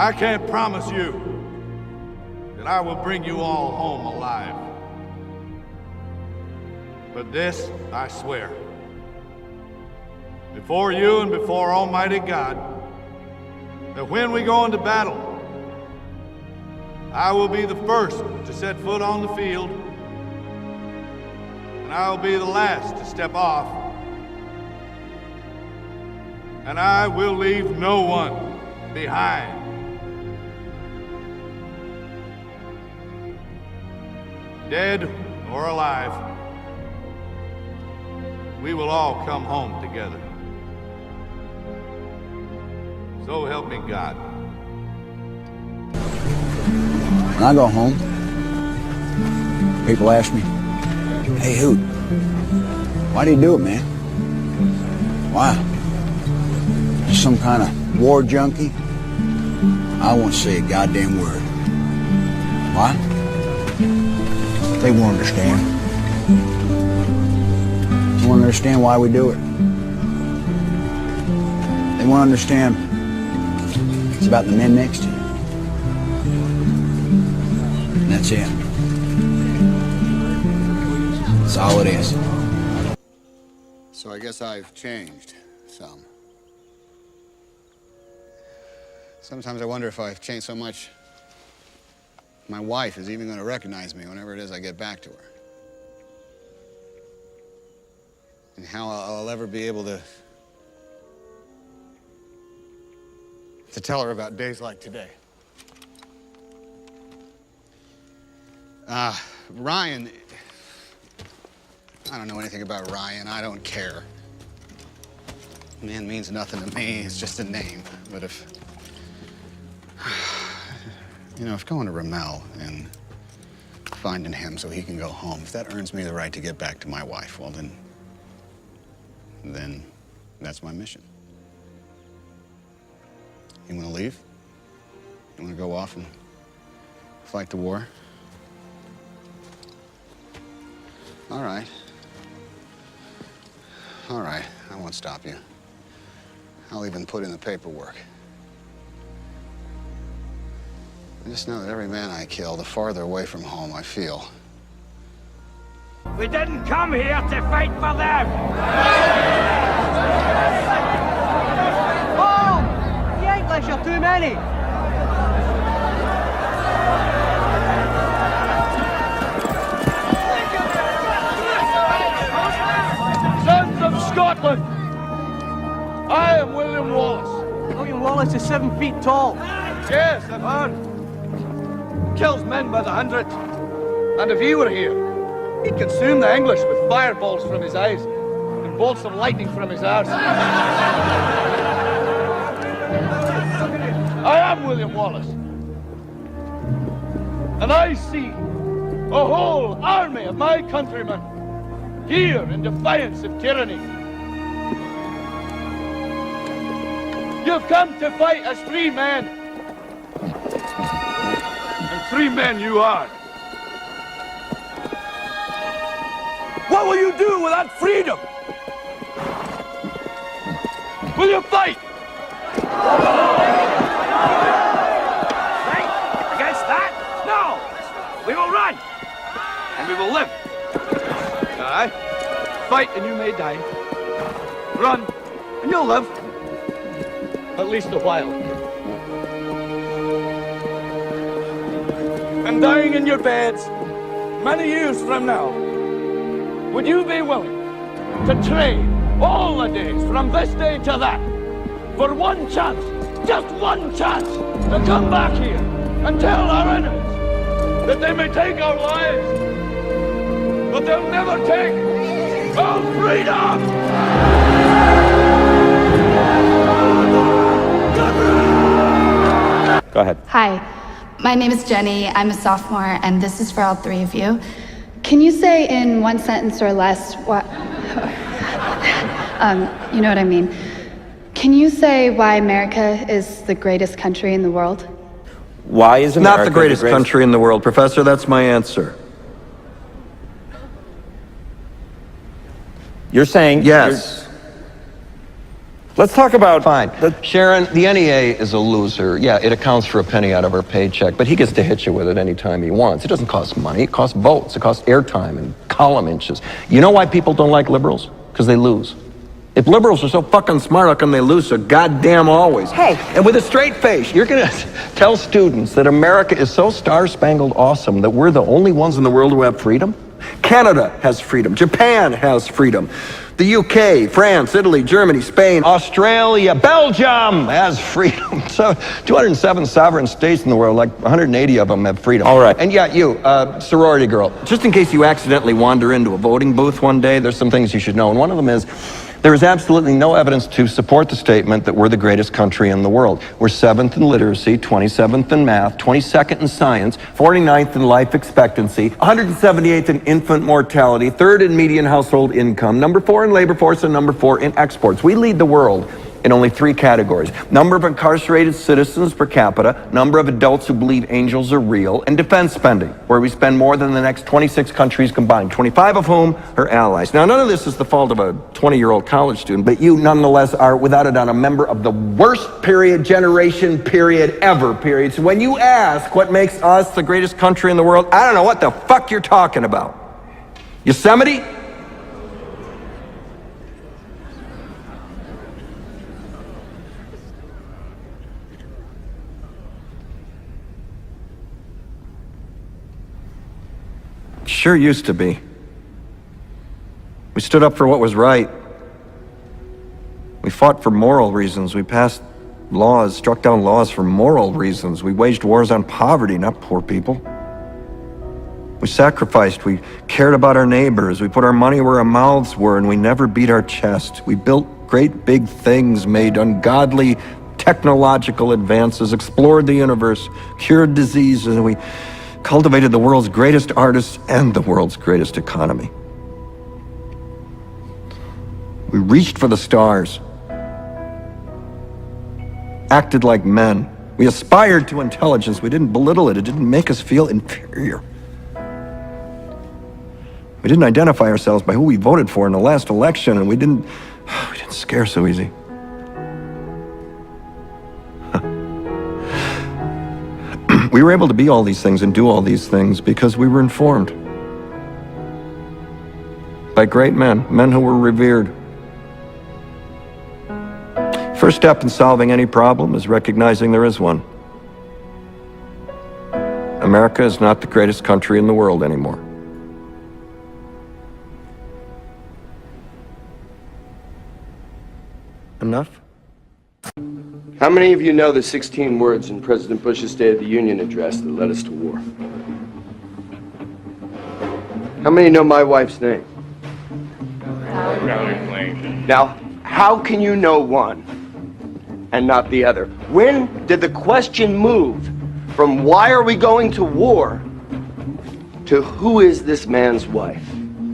I can't promise you that I will bring you all home alive. But this I swear, before you and before Almighty God, that when we go into battle, I will be the first to set foot on the field, and I will be the last to step off, and I will leave no one behind. Dead or alive, we will all come home together. So help me God. When I go home, people ask me, "Hey, Hoot, why do you do it, man? Why? You some kind of war junkie?" I won't say a goddamn word. Why? They won't understand. They won't understand why we do it. They won't understand it's about the men next to you. And that's it. That's all it is. So I guess I've changed some. Sometimes I wonder if I've changed so much, my wife is even going to recognize me whenever it is I get back to her. And how I'll ever be able to tell her about days like today. Ryan, I don't know anything about Ryan. I don't care. Man means nothing to me. It's just a name. But if, you know, if going to Ramel and finding him so he can go home, if that earns me the right to get back to my wife, well, then that's my mission. You want to leave? You want to go off and fight the war? All right. All right, I won't stop you. I'll even put in the paperwork. I just know that every man I kill, the farther away from home I feel. We didn't come here to fight for them! Oh! The English are too many! Sons of Scotland! I am William Wallace. William Wallace is 7 feet tall. Yes, I've heard. Kills men by the hundred. And if he were here, he'd consume the English with fireballs from his eyes and bolts of lightning from his arse. I am William Wallace. And I see a whole army of my countrymen here in defiance of tyranny. You've come to fight as free men. And free men you are. What will you do with that freedom? Will you fight? Fight against that? No! We will run! And we will live. Aye. Fight and you may die. Run and you'll live. At least a while. And dying in your beds many years from now, would you be willing to trade all the days from this day to that for one chance, just one chance, to come back here and tell our enemies that they may take our lives, but they'll never take our freedom! Go ahead. Hi, my name is Jenny. I'm a sophomore, and this is for all three of you. Can you say in one sentence or less what... you know what I mean. Can you say why America is the greatest country in the world? Why is America Not the greatest country in the world, Professor. That's my answer. You're saying... Yes. Let's talk about... Fine. Sharon, the NEA is a loser. Yeah, it accounts for a penny out of our paycheck, but he gets to hit you with it anytime he wants. It doesn't cost money. It costs votes. It costs airtime and column inches. You know why people don't like liberals? Because they lose. If liberals are so fucking smart, how come they lose so goddamn always? Hey. And with a straight face, you're going to tell students that America is so star-spangled awesome that we're the only ones in the world who have freedom? Canada has freedom. Japan has freedom. The UK, France, Italy, Germany, Spain, Australia, Belgium has freedom. So 207 sovereign states in the world, like 180 of them have freedom. All right. And yeah, you, sorority girl, just in case you accidentally wander into a voting booth one day, there's some things you should know. And one of them is, there is absolutely no evidence to support the statement that we're the greatest country in the world. We're 7th in literacy, 27th in math, 22nd in science, 49th in life expectancy, 178th in infant mortality, 3rd in median household income, number 4 in labor force, and number 4 in exports. We lead the world in only 3 categories: number of incarcerated citizens per capita, number of adults who believe angels are real, and defense spending, where we spend more than the next 26 countries combined, 25 of whom are allies. Now, none of this is the fault of a 20-year-old college student, but you nonetheless are, without a doubt, a member of the worst generation ever. So when you ask what makes us the greatest country in the world, I don't know what the fuck you're talking about. Yosemite? Sure used to be. We stood up for what was right. We fought for moral reasons. We passed laws, struck down laws for moral reasons. We waged wars on poverty, not poor people. We sacrificed. We cared about our neighbors. We put our money where our mouths were, and we never beat our chest. We built great big things, made ungodly technological advances, explored the universe, cured diseases, and we cultivated the world's greatest artists and the world's greatest economy. We reached for the stars, acted like men. We aspired to intelligence. We didn't belittle it. It didn't make us feel inferior. We didn't identify ourselves by who we voted for in the last election, and we didn't scare so easy. We were able to be all these things and do all these things because we were informed by great men who were revered. First step in solving any problem is recognizing there is one. America is not the greatest country in the world anymore. Enough? How many of you know the 16 words in President Bush's State of the Union address that led us to war? How many know my wife's name? Now, how can you know one and not the other? When did the question move from why are we going to war to who is this man's wife?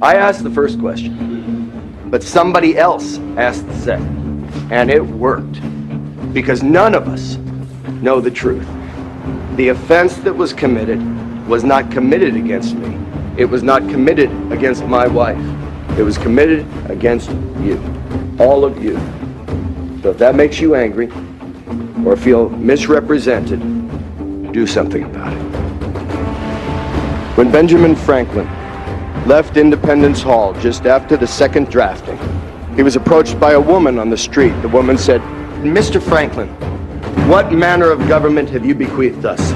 I asked the first question, but somebody else asked the second, and it worked. Because none of us know the truth. The offense that was committed was not committed against me. It was not committed against my wife. It was committed against you, all of you. So if that makes you angry or feel misrepresented, do something about it. When Benjamin Franklin left Independence Hall just after the second drafting, he was approached by a woman on the street. The woman said, "Mr. Franklin, what manner of government have you bequeathed us?"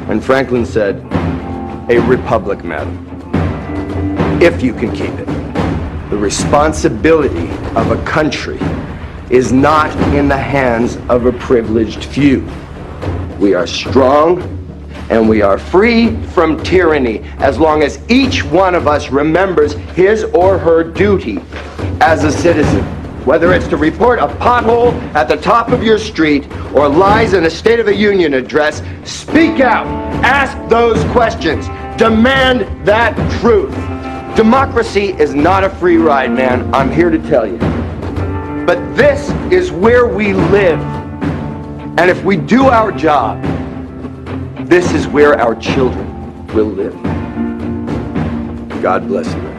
And Franklin said, "A republic, madam, if you can keep it. The responsibility of a country is not in the hands of a privileged few. We are strong and we are free from tyranny as long as each one of us remembers his or her duty as a citizen. Whether it's to report a pothole at the top of your street or lies in a State of the Union address, speak out, ask those questions, demand that truth. Democracy is not a free ride, man, I'm here to tell you. But this is where we live. And if we do our job, this is where our children will live. God bless you.